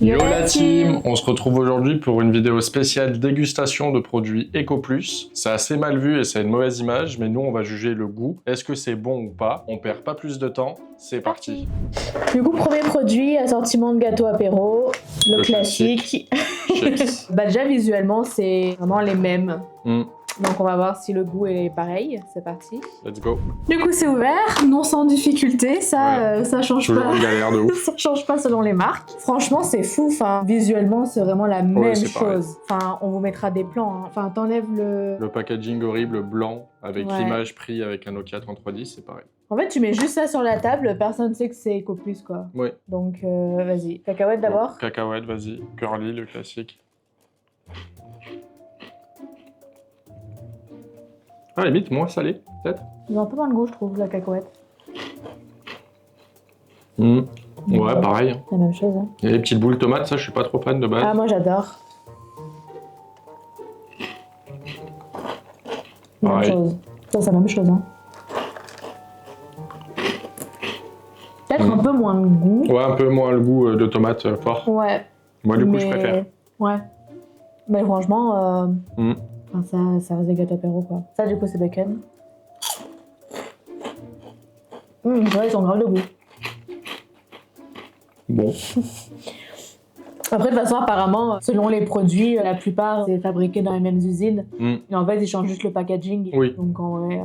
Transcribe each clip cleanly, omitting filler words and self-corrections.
Yo la team, on se retrouve aujourd'hui pour une vidéo spéciale dégustation de produits Eco+. C'est assez mal vu et ça a une mauvaise image, mais nous on va juger le goût. Est-ce que c'est bon ou pas? On perd pas plus de temps, c'est parti. Du coup, premier produit, assortiment de gâteau apéro, le classique. Bah déjà visuellement c'est vraiment les mêmes. Donc on va voir si le goût est pareil, c'est parti. Let's go. Du coup c'est ouvert, non sans difficulté, ça change toujours pas. en galère de ouf. Ça change pas selon les marques. Franchement c'est fou, enfin visuellement c'est vraiment la même chose. Enfin on vous mettra des plans, hein. Enfin t'enlèves le packaging horrible blanc avec l'image pris avec un Nokia 3310, c'est pareil. En fait tu mets juste ça sur la table, personne sait que c'est Eco+, quoi. Oui. Donc vas-y, cacahuète d'abord. Bon, cacahuète, vas-y. Curly, le classique. Ah, limite, moins salé, peut-être. Ils ont un peu moins de goût, je trouve, la cacahuète. Ouais, pareil. C'est la même chose. Hein. Et les petites boules tomates, ça, je suis pas trop fan de base. Ah, moi, j'adore. Même chose. Ça, c'est la même chose. Hein. Peut-être un peu moins de goût. Ouais, un peu moins le goût de tomate fort. Ouais. Moi, du coup, je préfère. Ouais. Mais franchement... Enfin, ça reste des gâteaux apéro, quoi. Ça, du coup, c'est bacon. Ouais, ils sont grave de goût. Bon. Après, de toute façon, apparemment, selon les produits, la plupart, c'est fabriqué dans les mêmes usines. Et en fait, ils changent juste le packaging. Oui. Donc, en vrai...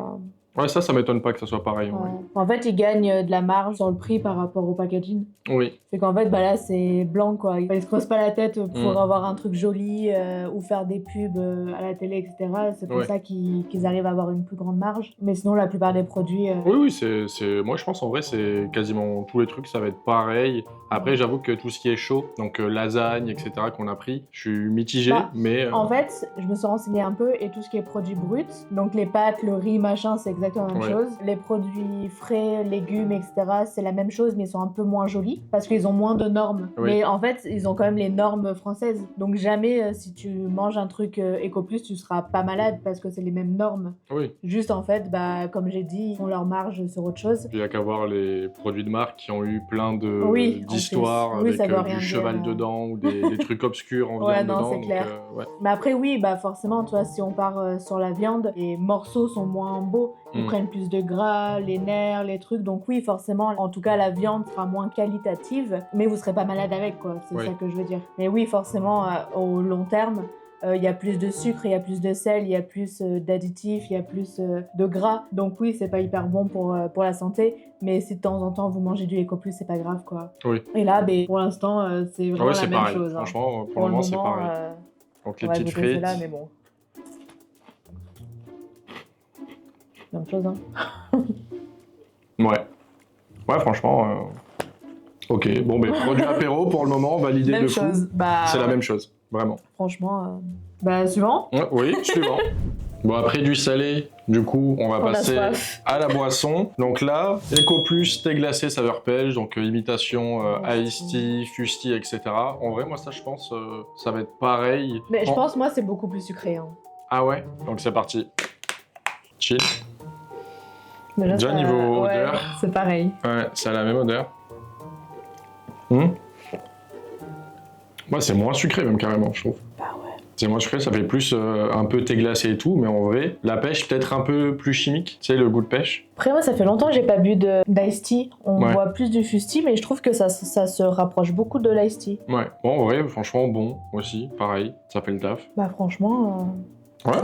Ouais, ça m'étonne pas que ça soit pareil. Ouais. En fait, ils gagnent de la marge sur le prix par rapport au packaging. Oui. C'est qu'en fait, bah là, c'est blanc, quoi. Ils se creusent pas la tête pour avoir un truc joli ou faire des pubs à la télé, etc. C'est pour ça qu'ils arrivent à avoir une plus grande marge. Mais sinon, la plupart des produits... Oui, moi, je pense, en vrai, c'est quasiment tous les trucs, ça va être pareil. Après, j'avoue que tout ce qui est chaud, donc lasagne, etc., qu'on a pris, je suis mitigé, mais... En fait, je me suis renseignée un peu, et tout ce qui est produits bruts, donc les pâtes, le riz, machin, c'est exactement la même chose. Les produits frais, légumes, etc., c'est la même chose, mais ils sont un peu moins jolis, parce qu'ils ont moins de normes. Mais en fait, ils ont quand même les normes françaises. Donc jamais, si tu manges un truc Eco+, tu seras pas malade, parce que c'est les mêmes normes. Oui. Juste, en fait, bah, comme j'ai dit, ils font leur marge sur autre chose. Il y a qu'à voir les produits de marque qui ont eu plein d'histoires avec du cheval dedans, ou des trucs obscurs en viande dedans. C'est clair. Mais après, oui, bah forcément, tu vois, si on part sur la viande, les morceaux sont moins beaux. Ils prennent plus de gras, les nerfs, les trucs. Donc oui, forcément, en tout cas, la viande sera moins qualitative, mais vous serez pas malade avec, quoi. C'est ça que je veux dire. Mais oui, forcément, au long terme, il y a plus de sucre, il y a plus de sel, il y a plus d'additifs, il y a plus de gras. Donc oui, c'est pas hyper bon pour la santé. Mais si de temps en temps vous mangez du Eco+, c'est pas grave, quoi. Oui. Et là, pour l'instant, c'est vraiment la même chose. Hein. Franchement, pour le moment, c'est pareil. Donc les petites frites. Là, mais bon. Même chose, hein. Ouais, franchement, ok. Bon, mais produit apéro, pour le moment, validé de fou. C'est la même chose, vraiment. Franchement, suivant. Oui, suivant. Bon, après du salé, du coup, on va passer à la boisson. Donc là, Eco+, thé glacé saveur pêche, donc imitation iced tea, fusti, etc. En vrai, moi, ça, je pense, ça va être pareil. Mais je pense, moi, c'est beaucoup plus sucré. Hein. Ah ouais? Donc c'est parti. Chill. Déjà niveau odeur. C'est pareil. Ouais, ça a la même odeur. Moi, c'est moins sucré, même carrément, je trouve. C'est moins sucré, ça fait plus un peu thé glacé et tout, mais en vrai, la pêche peut-être un peu plus chimique, tu sais, le goût de pêche. Après, moi, ça fait longtemps que j'ai pas bu d'ice tea. On boit plus du fusti, mais je trouve que ça se rapproche beaucoup de l'ice tea. Ouais, bon, en vrai, franchement, bon aussi, pareil, ça fait le taf. Bah, franchement...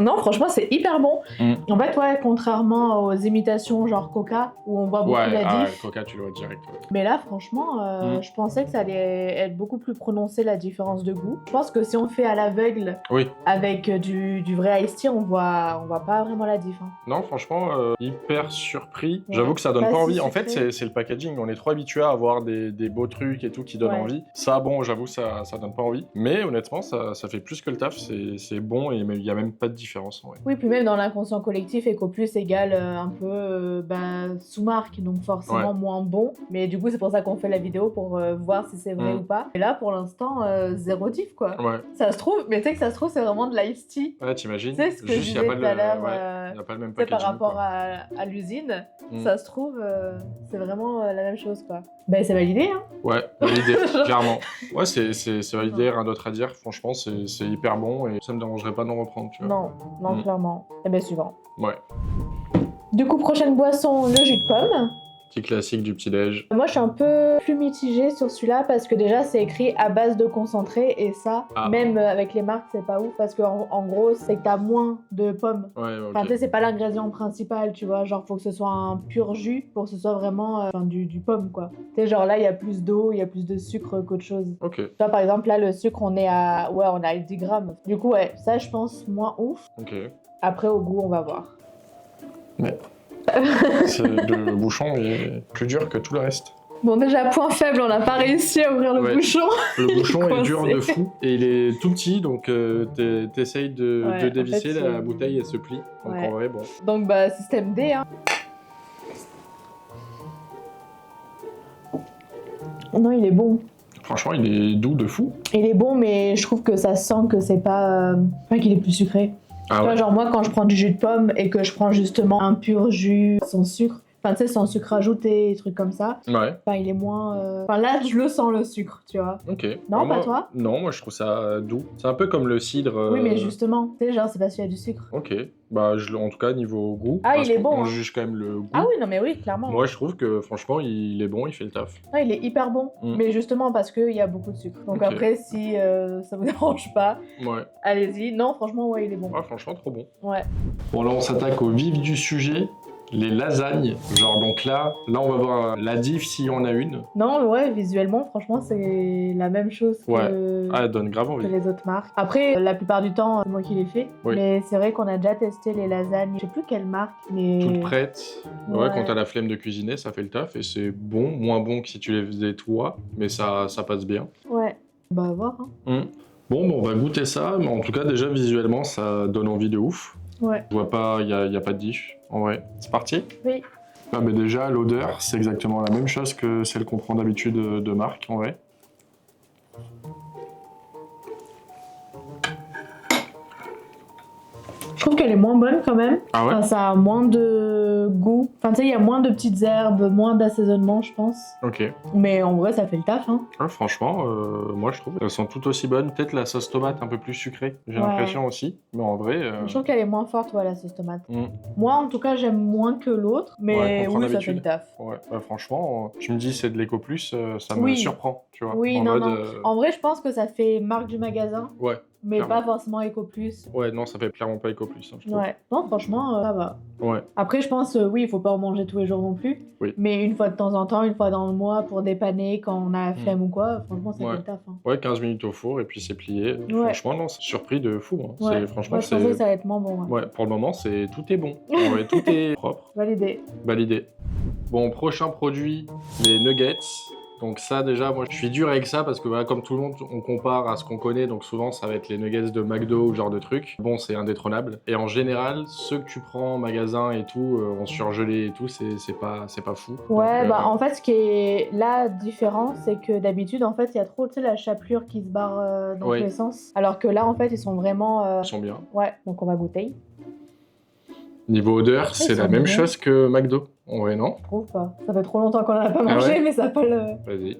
Non, franchement, c'est hyper bon. En fait, contrairement aux imitations genre Coca, où on voit beaucoup la diff. Coca, tu le vois direct. Mais là, franchement, je pensais que ça allait être beaucoup plus prononcé, la différence de goût. Je pense que si on fait à l'aveugle, avec du vrai iced tea, on voit pas vraiment la diff. Hein. Non, franchement, hyper surpris. J'avoue que ça donne pas envie. En fait, c'est le packaging. On est trop habitué à avoir des beaux trucs et tout qui donnent envie. Ça, bon, j'avoue, ça donne pas envie. Mais honnêtement, ça fait plus que le taf. C'est bon et il y a même pas de différence en vrai. Oui, puis même dans l'inconscient collectif, EcoPlus égale un peu sous-marque, donc forcément moins bon. Mais du coup, c'est pour ça qu'on fait la vidéo, pour voir si c'est vrai ou pas. Et là, pour l'instant, zéro diff, quoi. Ouais. Ça se trouve, mais tu sais que ça se trouve, c'est vraiment de l'ice tea. Ouais, t'imagines. Tu sais ce que je disais tout à l'heure, y a pas le même par packaging, rapport quoi. à l'usine, ça se trouve, c'est vraiment la même chose, quoi. Ben, c'est validé, hein. Ouais, validé, clairement. Ouais, c'est validé, rien d'autre à dire. Franchement, c'est hyper bon et ça me dérangerait pas d'en reprendre, tu vois. Non, clairement. Et bien, suivant. Ouais. Du coup, prochaine boisson, le jus de pomme. Petit classique du petit-déj. Moi, je suis un peu plus mitigée sur celui-là parce que déjà, c'est écrit à base de concentré et ça, même avec les marques, c'est pas ouf parce qu'en gros, c'est que t'as moins de pommes. Ouais, ok. Enfin, tu sais, c'est pas l'ingrédient principal, tu vois. Genre, faut que ce soit un pur jus pour que ce soit vraiment du pomme, quoi. Tu sais, genre là, il y a plus d'eau, il y a plus de sucre qu'autre chose. Ok. Tu vois, par exemple, là, le sucre, on est à 10 grammes. Du coup, ouais, ça, je pense, moins ouf. Ok. Après, au goût, on va voir. Ouais. Le bouchon est plus dur que tout le reste. Bon, déjà, point faible, on n'a pas réussi à ouvrir le bouchon. Le bouchon est dur de fou et il est tout petit, donc t'essayes de dévisser, en fait, la bouteille elle se plie. Donc en vrai, bon. Donc bah, système D, hein. Non, il est bon. Franchement, il est doux de fou. Il est bon, mais je trouve que ça sent que c'est pas... Enfin, qu'il est plus sucré. Ah tu vois, ouais. genre moi, quand je prends du jus de pomme et que je prends justement un pur jus sans sucre, enfin, tu sais, sans sucre ajouté, des trucs comme ça. Ouais. Enfin, il est moins... Enfin, là, je le sens, le sucre, tu vois. Ok. Non, moi, pas toi? Non, moi je trouve ça doux. C'est un peu comme le cidre. Oui, mais justement, tu sais, genre, c'est parce qu'il y a du sucre. Ok. Bah, en tout cas, niveau goût. Ah, parce il est qu'on- bon, On hein. juge quand même le goût. Ah oui, non, mais oui, clairement. Moi, je trouve que franchement, il est bon, il fait le taf. Non, il est hyper bon, mais justement parce qu'il y a beaucoup de sucre. Donc Ok. après, si ça vous dérange pas, Ouais. allez-y. Non, franchement, ouais, il est bon. Ouais, franchement, trop bon. Ouais. Bon, là, on s'attaque au vif du sujet. Les lasagnes. Genre, donc là, on va voir la diff s'il y en a une. Non, ouais, visuellement, franchement, c'est la même chose que, Ah, elle donne grave que envie. les autres marques. Après, la plupart du temps, c'est moi qui les fais. Oui. Mais c'est vrai qu'on a déjà testé les lasagnes. Je sais plus quelle marque, mais... Toute prête. Ouais, Ouais. quand t'as la flemme de cuisiner, ça fait le taf. Et c'est bon, moins bon que si tu les faisais toi. Mais ça passe bien. Ouais. Bah, à voir, hein. Bon, on va goûter ça. Mais en tout cas, déjà, visuellement, ça donne envie de ouf. Ouais. Je vois pas, il y a pas de diff. En vrai, c'est parti. Oui. Ah, mais déjà, l'odeur, c'est exactement la même chose que celle qu'on prend d'habitude de marque, en vrai. Je trouve qu'elle est moins bonne quand même. Ah ouais? Enfin, ça a moins de goût. Enfin, tu sais, il y a moins de petites herbes, moins d'assaisonnement, je pense. Ok. Mais en vrai, ça fait le taf, hein. Ah, franchement, moi je trouve elles sont tout aussi bonnes. Peut-être la sauce tomate un peu plus sucrée, j'ai Ouais. l'impression aussi. Mais en vrai. Je trouve qu'elle est moins forte, ouais, la sauce tomate. Mm. Moi, en tout cas, j'aime moins que l'autre, mais Ouais, qu'on prend oui, ça fait d'habitude. le taf. Ouais, franchement, je me dis c'est de l'éco-plus, ça me Oui. surprend, tu vois. Oui, en non, mode, non. En vrai, je pense que ça fait marque du magasin, Ouais, mais clairement. pas forcément EcoPlus. Ouais, non, ça fait clairement pas éco-plus, hein, je trouve. Ouais. Non, franchement, ça va. Ouais. Après, je pense, oui, il faut pas en manger tous les jours non plus. Oui. Mais une fois de temps en temps, une fois dans le mois, pour dépanner quand on a la flemme ou quoi, franchement, ça Ouais. fait le taf, hein. Ouais, 15 minutes au four et puis c'est plié. Ouais. Franchement, non, c'est surpris de fou. Hein. Ouais. Franchement, Moi, je pensais que ça allait être moins bon. Ouais. Ouais, pour le moment, tout est bon. En vrai, tout est propre. Validé. Validé. Bon, prochain produit, les nuggets. Donc ça déjà, moi je suis dur avec ça parce que voilà, comme tout le monde, on compare à ce qu'on connaît, donc souvent ça va être les nuggets de McDo ou ce genre de truc. Bon, c'est indétrônable. Et en général, ceux que tu prends en magasin et tout, en surgelé et tout, c'est pas fou. Ouais, Donc, bah en fait, ce qui est là différent, c'est que d'habitude, en fait, il y a trop, tu sais, la chapelure qui se barre dans Oui. tous les sens. Alors que là, en fait, ils sont vraiment... ils sont bien. Ouais, donc on va goûter. Niveau odeur, c'est ils la sont même bien. chose que McDo. En vrai, non? Je trouve pas. Ça fait trop longtemps qu'on en a pas Ah mangé, ouais mais ça a pas le... Vas-y.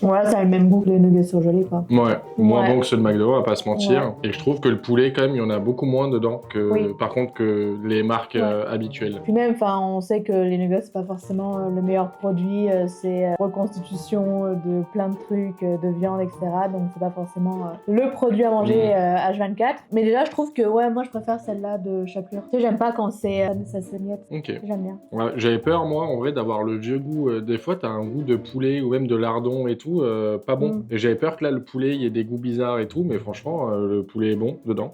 Ouais, ça a le même goût que les nuggets surgelés, quoi. Ouais, moins Ouais. bon que ceux de McDo, on va pas se mentir. Ouais. Et je trouve que le poulet, quand même, il y en a beaucoup moins dedans que, Oui. par contre, que les marques Ouais. habituelles. Puis même, enfin, on sait que les nuggets, c'est pas forcément le meilleur produit. C'est reconstitution de plein de trucs, de viande, etc. Donc c'est pas forcément le produit à manger H24. Mais déjà, je trouve que, ouais, moi, je préfère celle-là de chapelure. Tu sais, j'aime pas quand ça s'émiette. Ok. J'aime bien. Ouais, j'avais peur, moi, en vrai, d'avoir le vieux goût. Des fois, t'as un goût de poulet ou même de lardon et tout, pas bon. Et j'avais peur que là, le poulet, il y ait des goûts bizarres et tout, mais franchement, le poulet est bon dedans.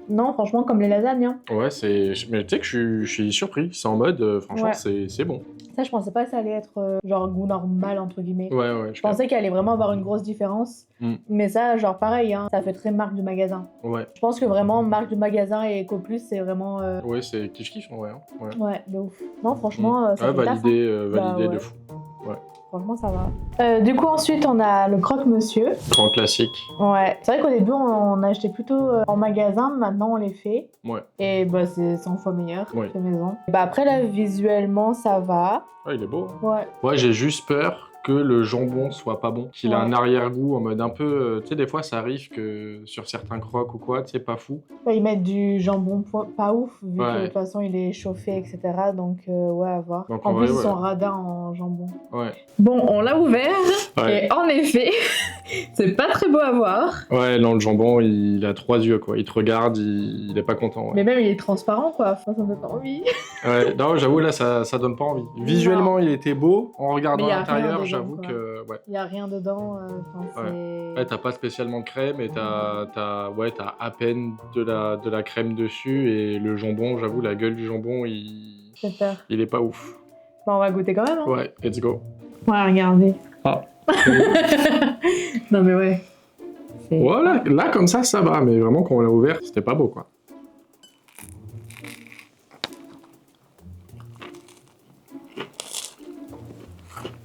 Non, franchement, comme les lasagnes. Hein. Ouais, mais tu sais que je suis surpris. C'est en mode, franchement, Ouais. c'est bon. Ça, je pensais pas que ça allait être genre goût normal, entre guillemets. Ouais, Je pensais qu'elle allait vraiment avoir une grosse différence. Mais ça, genre pareil, hein, ça fait très marque de magasin. Ouais. Je pense que vraiment, marque de magasin et Eco Plus, c'est vraiment... Ouais, c'est kiff-kiff en vrai. Hein. Ouais, de ouf. Non, franchement, ça fait validé, taf, hein. validé ouais. de fou. Ouais. Franchement, ça va. Du coup, ensuite, on a le croque-monsieur. Grand classique. Ouais. C'est vrai qu'au début, on achetait plutôt en magasin. Maintenant, on les fait. Ouais. Et bah, c'est 100 fois meilleur Ouais. fait maison. Bah, après, là, visuellement, ça va. Ouais, il est beau. Hein. Ouais. Ouais, j'ai juste peur que le jambon soit pas bon, qu'il a un arrière-goût en mode un peu... tu sais, des fois, ça arrive que sur certains crocs ou quoi, tu sais, pas fou. Bah, ils mettent du jambon pas ouf, vu que de toute façon, il est chauffé, etc. Donc, ouais, à voir. Donc, en plus, ils sont radins en jambon. Ouais. Bon, on l'a ouvert. Ouais. Et en effet, c'est pas très beau à voir. Ouais, non, le jambon, il a 3 yeux, quoi. Il te regarde, il est pas content. Ouais. Mais même, il est transparent, quoi. Enfin, ça me donne pas envie. Ouais, non, j'avoue, là, ça donne pas envie. Visuellement, il était beau. En regardant l'intérieur, j'avoue que... Ouais. Il y a rien dedans. Ouais, t'as pas spécialement de crème et t'as à peine de la crème dessus. Et le jambon, j'avoue, la gueule du jambon, il est pas ouf. Bon, on va goûter quand même. Hein. Ouais, let's go. Ouais, regardez. Ah. Non, mais ouais. Voilà, là, comme ça va. Mais vraiment, quand on l'a ouvert, c'était pas beau, quoi.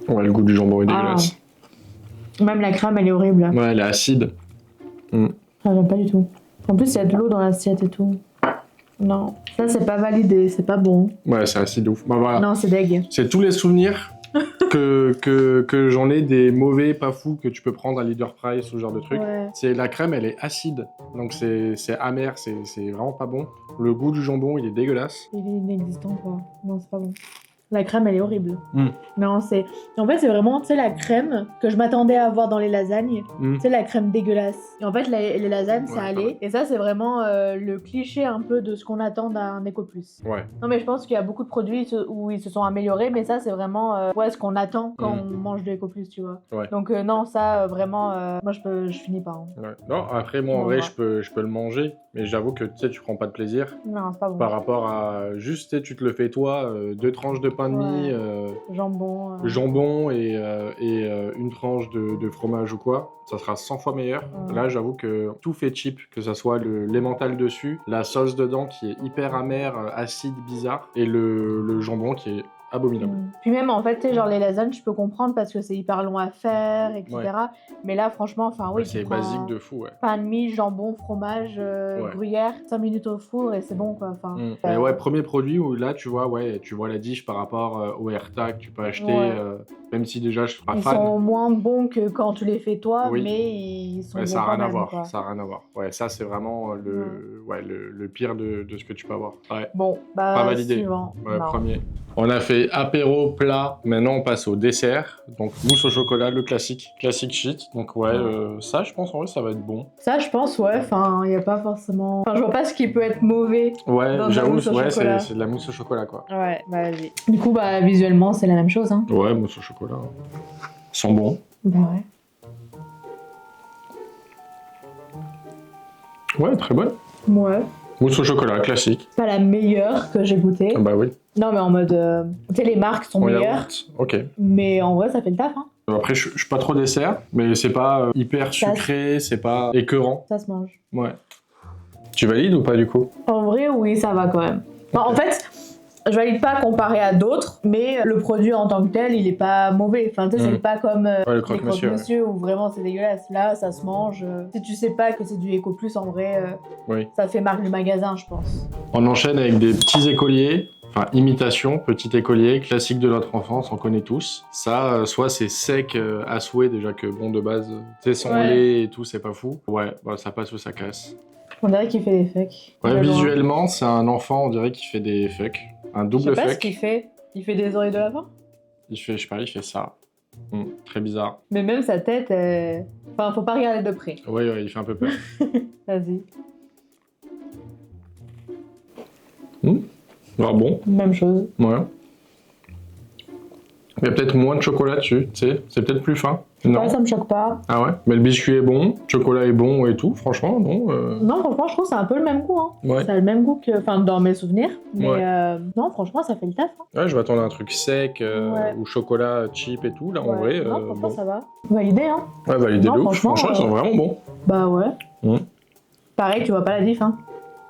Ouais, le goût du jambon est dégueulasse. Même la crème, elle est horrible. Ouais, elle est acide. Ah, j'aime pas du tout. En plus, il y a de l'eau dans l'assiette et tout. Non, ça, c'est pas validé, c'est pas bon. Ouais, c'est acide ouf. Bah voilà. Non, c'est deg. C'est tous les souvenirs que j'en ai des mauvais, pas fous, que tu peux prendre à Leader Price ou ce genre de truc. Ouais. C'est la crème, elle est acide. Donc c'est amer, c'est vraiment pas bon. Le goût du jambon, il est dégueulasse. Il est inexistant, quoi. Non, c'est pas bon. La crème, elle est horrible. Non, c'est... En fait, c'est vraiment, tu sais, la crème que je m'attendais à avoir dans les lasagnes. Tu sais, la crème dégueulasse. Et en fait, les lasagnes, ça allait. Et ça, c'est vraiment le cliché un peu de ce qu'on attend d'un Eco Plus. Ouais. Non, mais je pense qu'il y a beaucoup de produits où ils se sont améliorés, mais ça, c'est vraiment ce qu'on attend quand on mange de Eco Plus, tu vois. Ouais. Donc, non, ça, vraiment, moi, je finis pas. Hein. Ouais. Non, après, moi, en vrai, je peux le manger. Mais j'avoue que, tu sais, tu prends pas de plaisir. Non, c'est pas bon. Par rapport à juste, tu sais, tu te le fais toi, 2 tranches de pain de mie, jambon et une tranche de fromage ou quoi, ça sera 100 fois meilleur. Là, j'avoue que tout fait cheap, que ça soit l'emmental dessus, la sauce dedans qui est hyper amère, acide, bizarre, et le jambon qui est abominable. Puis même, en fait, tu sais, genre les lasagnes, je peux comprendre parce que c'est hyper long à faire, etc. Ouais. Mais là, franchement, enfin, oui, c'est basique de fou, ouais. Pain de mie, jambon, fromage, gruyère, 5 minutes au four et c'est bon, quoi. Enfin, Et ouais, premier produit où là, tu vois la dish par rapport au AirTag, tu peux acheter, même si déjà je suis pas fan. Ils sont moins bons que quand tu les fais toi, mais ils sont bons ça quand n'a rien même, à voir, quoi. ça n'a rien à voir. Ouais, ça, c'est vraiment le pire de ce que tu peux avoir. Ouais. Bon, bah, pas validé. Suivant. Ouais, premier. On a fait apéro, plat, maintenant on passe au dessert. Donc mousse au chocolat, le classique shit. Donc ça je pense en vrai ça va être bon. Ça je pense enfin il n'y a pas forcément... Enfin je vois pas ce qui peut être mauvais. Ouais, j'avoue, c'est de la mousse au chocolat quoi. Ouais, bah vas-y. Du coup bah visuellement c'est la même chose hein. Ouais, mousse au chocolat. Ils sont bons. Bah ouais. Ouais, très bonne. Ouais. Mousse au chocolat, classique. Pas la meilleure que j'ai goûtée. Bah oui. Non, mais en mode... tu sais, les marques sont meilleures. Ok. Mais en vrai, ça fait le taf, hein. Après, je suis pas trop dessert, mais c'est pas hyper sucré, c'est pas écœurant. Ça se mange. Ouais. Tu valides ou pas, du coup? En vrai, oui, ça va quand même. Enfin, en fait... Je valide pas comparé à d'autres, mais le produit en tant que tel, il est pas mauvais. Enfin, tu sais, c'est pas comme le les croque-monsieur où vraiment c'est dégueulasse. Là, ça se mange. Si tu sais pas que c'est du Eco Plus, en vrai, ça fait marque du magasin, je pense. On enchaîne avec des petits écoliers. Enfin, imitation, petit écolier, classique de notre enfance, on connaît tous. Ça, soit c'est sec à souhait, déjà que bon, de base, tu sais, sans lait et tout, c'est pas fou. Ouais, bah, ça passe ou ça casse. On dirait qu'il fait des fucks. Ouais, visuellement, c'est un enfant, on dirait qu'il fait des fucks. Un double fuck. Je sais pas ce qu'il fait. Il fait des oreilles de lapin? Je sais pas, il fait ça. Très bizarre. Mais même sa tête, enfin, faut pas regarder de près. Ouais, il fait un peu peur. Vas-y. Ah bon. Même chose. Ouais. Il y a peut-être moins de chocolat dessus, tu sais. C'est peut-être plus fin. Non. Ouais, ça me choque pas. Ah ouais? Mais le biscuit est bon, le chocolat est bon et tout, franchement, non. Non, franchement, je trouve que c'est un peu le même goût. Hein. Ouais. Ça a le même goût que. Enfin, dans mes souvenirs. Mais Ouais. non, franchement, ça fait le taf. Hein. Ouais, je m'attendais à un truc sec Ouais. ou chocolat cheap et tout. Là, en vrai, Non, franchement, bon. ça va. Validé, hein. Ouais, validé Non, de ouf. franchement, Franchement, ils sont vraiment bons. Bah ouais. Mm. Pareil, tu vois pas la diff, hein.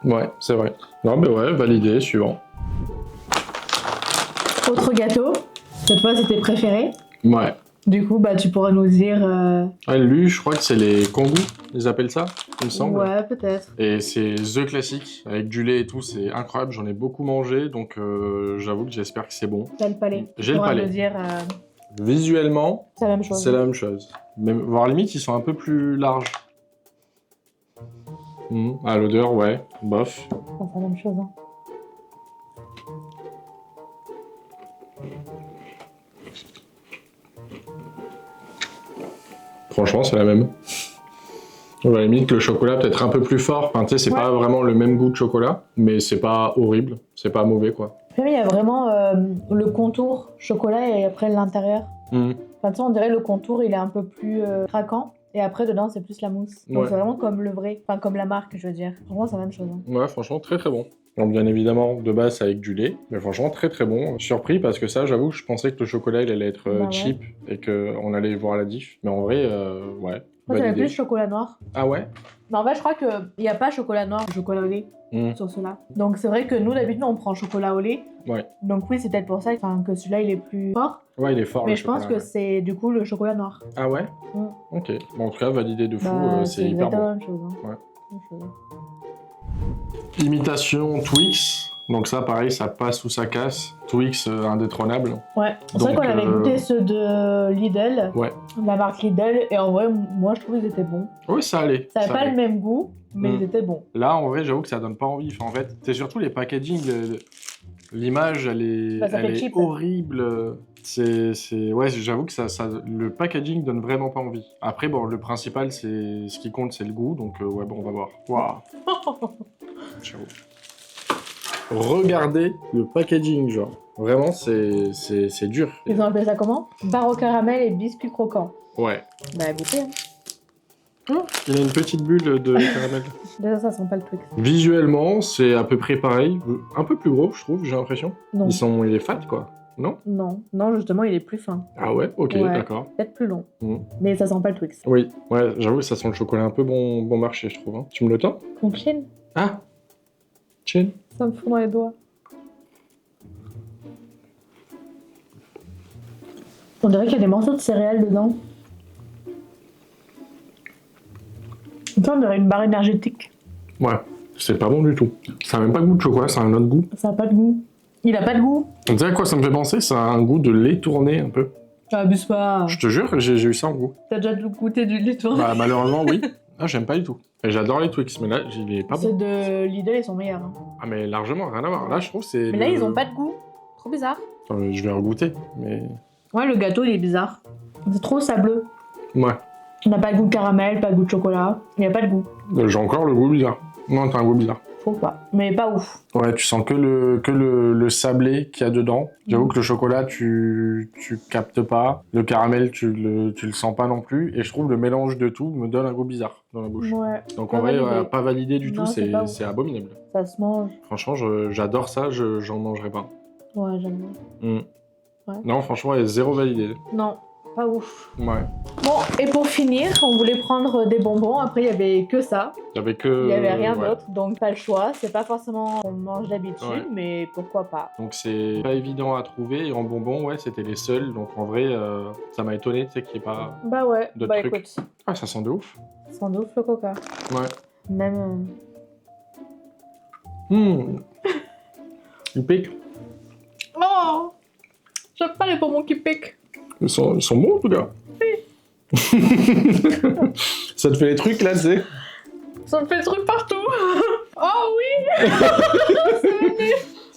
Ouais, c'est vrai. Non, mais ouais, validé, suivant. Autre gâteau. Cette fois, c'était préféré. Ouais. Du coup, bah, tu pourrais nous dire. Ouais, lui, je crois que c'est les Kongu, ils appellent ça, il me semble. Ouais, peut-être. Et c'est The classique, avec du lait et tout, c'est incroyable, j'en ai beaucoup mangé, donc j'avoue que j'espère que c'est bon. T'as le palais. J'ai Tu le pourras palais. nous dire. Visuellement, C'est la même chose. c'est la même chose. Même, voire limite, ils sont un peu plus larges. À l'odeur, ouais, bof. C'est la même chose, hein. Franchement, c'est la même. À la limite, le chocolat peut-être un peu plus fort. Enfin, tu sais, c'est pas vraiment le même goût de chocolat, mais c'est pas horrible, c'est pas mauvais, quoi. Puis il y a vraiment le contour chocolat et après l'intérieur. Enfin, tu sais, on dirait le contour, il est un peu plus craquant. Et après, dedans, c'est plus la mousse. Donc, Ouais. c'est vraiment comme le vrai. Enfin, comme la marque, je veux dire. Franchement, c'est la même chose. Hein. Ouais, franchement, très très bon. Donc, bien évidemment, de base, c'est avec du lait. Mais franchement, très très bon. Surpris parce que ça, j'avoue, je pensais que le chocolat, il allait être Bah ouais. cheap et qu'on allait voir la diff. Mais en vrai, ouais. Moi, j'avais validé. plus chocolat noir. Ah ouais? Mais en fait, je crois qu'il n'y a pas chocolat noir ou chocolat au lait sur ceux-là. Donc, c'est vrai que nous, d'habitude, on prend chocolat au lait. Ouais. Donc, oui, c'est peut-être pour ça que celui-là, il est plus fort. Ouais, il est fort, Mais le je pense chocolat, que c'est du coup le chocolat noir. Ah ouais? Mm. Ok. Bon, en tout cas, validé de fou, Bah, c'est hyper exactement bon. la même chose. Hein. Ouais. Même chose. Imitation Twix. Donc ça, pareil, ça passe ou ça casse. Twix, indétrônable. Ouais, c'est vrai Donc, qu'on avait goûté ceux de Lidl, Ouais. la marque Lidl, et en vrai, moi je trouve qu'ils étaient bons. Oui, ça allait. Ça n'avait pas allait. le même goût, mais ils étaient bons. Là, en vrai, j'avoue que ça donne pas envie. Enfin, en fait, c'est surtout les packaging. L'image, elle est, Bah, ça fait elle est cheap. horrible. Ouais, j'avoue que le packaging donne vraiment pas envie. Après, bon, le principal, c'est ce qui compte, c'est le goût. Donc, ouais, bon, on va voir. Waouh. J'avoue. Regardez le packaging, genre. Vraiment, c'est dur. Ils ont appelé ça comment? Barre au caramel et biscuits croquants. Ouais. Bah goûtez. Hein. Oh, il a une petite bulle de caramel. Déjà ça sent pas le truc. Visuellement, c'est à peu près pareil. Un peu plus gros, je trouve, j'ai l'impression. Non. Il est fat, quoi. Non? Non, justement il est plus fin. Ah ouais? Ok, Ouais. d'accord. Peut-être plus long. Mm. Mais ça sent pas le Twix. Oui, ouais, j'avoue, ça sent le chocolat un peu bon marché, je trouve. Hein. Tu me le tends? Ton chin, Ah! Chin? ça me fout dans les doigts. On dirait qu'il y a des morceaux de céréales dedans. Ça, on dirait une barre énergétique. Ouais, c'est pas bon du tout. Ça a même pas le goût de chocolat, ça a un autre goût. Ça a pas de goût. Il a pas de goût. On dirait à quoi ça me fait penser? Ça a un goût de lait tourné un peu. Abuse pas. Je te jure, j'ai eu ça en goût. T'as déjà goûté du lait tourné? Bah, malheureusement, oui. Ah, j'aime pas du tout. Et j'adore les Twix, mais là, il est pas Ceux bon. de Lidl, ils sont meilleurs. Hein. Ah, mais largement, rien à voir. Là, je trouve c'est. Mais là, ils ont pas de goût. Trop bizarre. Enfin, je vais regoûter, mais. Ouais, le gâteau, il est bizarre. C'est trop sableux. Ouais. Il n'a pas de goût de caramel, pas de goût de chocolat. Il n'y a pas de goût. J'ai encore le goût bizarre. Non, t'as un goût bizarre. Je trouve pas. Mais pas ouf. Ouais, tu sens que le sablé qu'il y a dedans. J'avoue que le chocolat, tu captes pas. Le caramel, tu le sens pas non plus. Et je trouve le mélange de tout me donne un goût bizarre dans la bouche. Ouais. Donc Pas en vrai, validé. pas validé du Non, tout, c'est pas ouf. c'est abominable. Ça se mange. Franchement, j'adore ça, j'en mangerai pas. Ouais, j'aime bien. Ouais. Non, franchement, elle est zéro validé. Non, pas ouf. Ouais. Bon, et pour finir, on voulait prendre des bonbons. Après, il y avait que ça. Il y avait que. Il y avait rien ouais. d'autre. Donc, pas le choix. C'est pas forcément ce qu'on mange d'habitude, Ouais. mais pourquoi pas. Donc c'est pas évident à trouver. Et en bonbons, ouais, c'était les seuls. Donc en vrai, ça m'a étonné, tu sais, qu'il n'y ait pas. Bah ouais. D'autres Bah trucs. écoute, Ah, ça sent de ouf. sans doute le coca. Ouais. Même. Ils piquent. Oh! J'aime pas les bonbons qui piquent. Ils sont bons en tout cas. Ça te fait les trucs là, tu sais. Ça me fait le truc partout. Oh oui.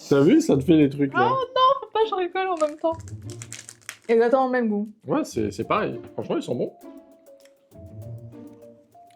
T'as vu, ça te fait les trucs là. Oh non, faut pas, je rigole en même temps. Exactement le même goût. Ouais, c'est pareil. Franchement, ils sont bons.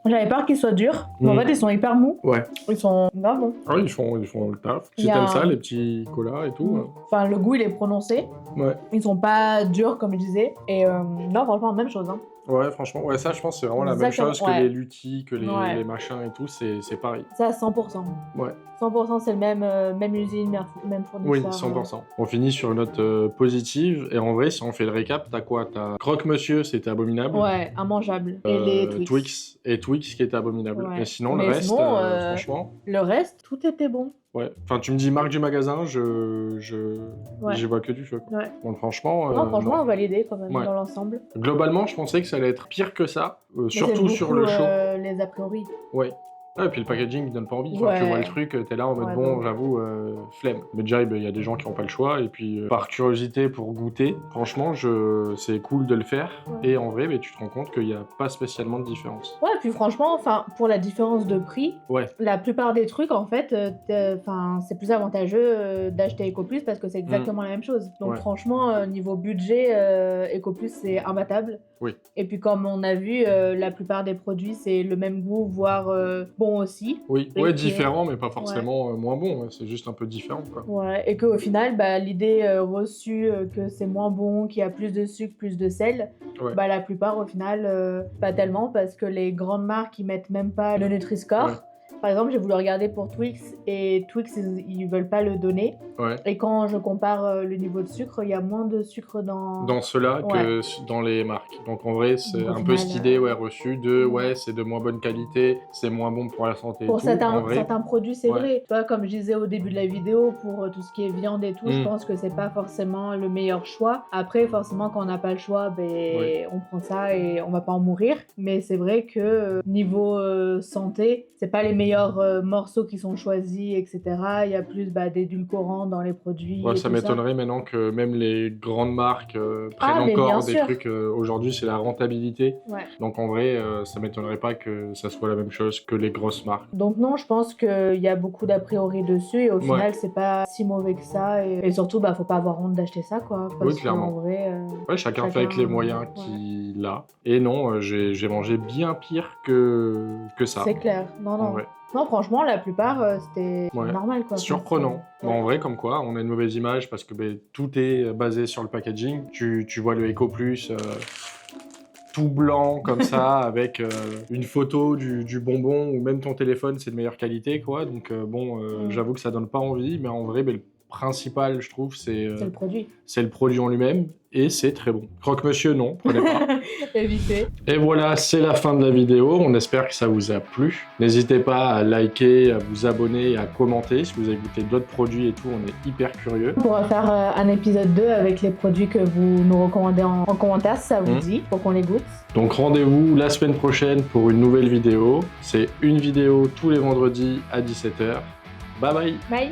J'avais peur qu'ils soient durs, mais en fait ils sont hyper mous. Ouais. Ils sont grave bons. Ah oui, ils font le taf. Il Si y a t'aimes un- ça, les petits colas et tout. Enfin, le goût il est prononcé. Ouais. Ils sont pas durs comme je disais. Et non, franchement, même chose. Hein. Ouais, franchement, ouais, ça, je pense que c'est vraiment la même Exactement, chose que ouais. les lutis, que les, Ouais. les machins et tout, c'est pareil. Ça, 100%. Ouais. 100%, c'est le même usine, même Oui, fournisseur. 100%. On finit sur une note positive, et en vrai, si on fait le récap, t'as quoi? T'as Croque-Monsieur, c'était abominable. Ouais, immangeable. Et les Twix. Et Twix qui était abominable. Ouais. Et sinon, Mais le reste, sinon, franchement... Le reste, tout était bon. Ouais. Enfin, tu me dis marque du magasin, Ouais. j'y vois que du feu. Ouais. Donc franchement... Non, franchement, non. validé quand même Ouais. dans l'ensemble. Globalement, je pensais que ça allait être pire que ça, Mais surtout c'est sur beaucoup, le show. Les a priori. Ouais. Ouais, et puis le packaging, il donne pas envie. Enfin, Ouais. tu vois le truc, t'es là en mode Ouais, bon, bon. j'avoue, flemme. Mais déjà, il y a des gens qui ont pas le choix, et puis par curiosité pour goûter, franchement, c'est cool de le faire. Ouais. Et en vrai, mais tu te rends compte qu'il n'y a pas spécialement de différence. Ouais, puis franchement, pour la différence de prix, Ouais. la plupart des trucs, en fait, c'est plus avantageux d'acheter EcoPlus parce que c'est exactement la même chose. Donc Ouais. franchement, niveau budget, EcoPlus, c'est imbattable. Oui. Et puis comme on a vu, la plupart des produits, c'est le même goût, voire bon aussi. Oui, Et ouais, puis- différent, mais pas forcément moins bon. Ouais, c'est juste un peu différent, quoi. Ouais, et qu'au final, l'idée reçue que c'est moins bon, qu'il y a plus de sucre, plus de sel, Ouais. la plupart au final, pas tellement, parce que les grandes marques, ils mettent même pas le Nutri-Score. Ouais. Par exemple, j'ai voulu regarder pour Twix, et Twix, ils veulent pas le donner. Ouais. Et quand je compare le niveau de sucre, il y a moins de sucre dans Ceux-là que dans les marques. Donc en vrai, c'est Donc, au un peu final, cette idée reçue de c'est de moins bonne qualité, c'est moins bon pour la santé. Pour et tout. En vrai, certains produits, c'est ouais. vrai. Tu vois, comme je disais au début de la vidéo, pour tout ce qui est viande et tout, je pense que c'est pas forcément le meilleur choix. Après, forcément, quand on n'a pas le choix, on prend ça et on va pas en mourir. Mais c'est vrai que niveau santé, c'est pas les meilleurs morceaux qui sont choisis, etc. Il y a plus d'édulcorants dans les produits. Ouais, et ça tout m'étonnerait maintenant que même les grandes marques prennent mais bien encore des sûr. trucs. Aujourd'hui, c'est la rentabilité. Ouais. Donc en vrai, ça m'étonnerait pas que ça soit la même chose que les grosses marques. Donc non, je pense qu'il y a beaucoup d'a priori dessus et au final, c'est pas si mauvais que ça. Et surtout, faut pas avoir honte d'acheter ça, quoi. Parce Oui, clairement. qu'en vrai, Ouais, chacun fait avec les moyens qu'il a. Et non, j'ai mangé bien pire que ça. c'est clair. Non, En non. vrai. Non, franchement, la plupart, c'était Ouais. normal, quoi. Surprenant. Ouais. En vrai, comme quoi, on a une mauvaise image parce que tout est basé sur le packaging. Tu vois le EcoPlus tout blanc comme ça, avec une photo du bonbon ou même ton téléphone, c'est de meilleure qualité, quoi. Donc j'avoue que ça donne pas envie, mais en vrai, le principal, je trouve, c'est le produit. C'est le produit en lui-même et c'est très bon. Croque-monsieur, non, prenez pas. Évitez. Et voilà, c'est la fin de la vidéo. On espère que ça vous a plu. N'hésitez pas à liker, à vous abonner et à commenter. Si vous avez goûté d'autres produits et tout, on est hyper curieux. On pourra faire un épisode 2 avec les produits que vous nous recommandez en commentaire si ça vous dit, pour qu'on les goûte. Donc rendez-vous la semaine prochaine pour une nouvelle vidéo. C'est une vidéo tous les vendredis à 17h. Bye bye. Bye.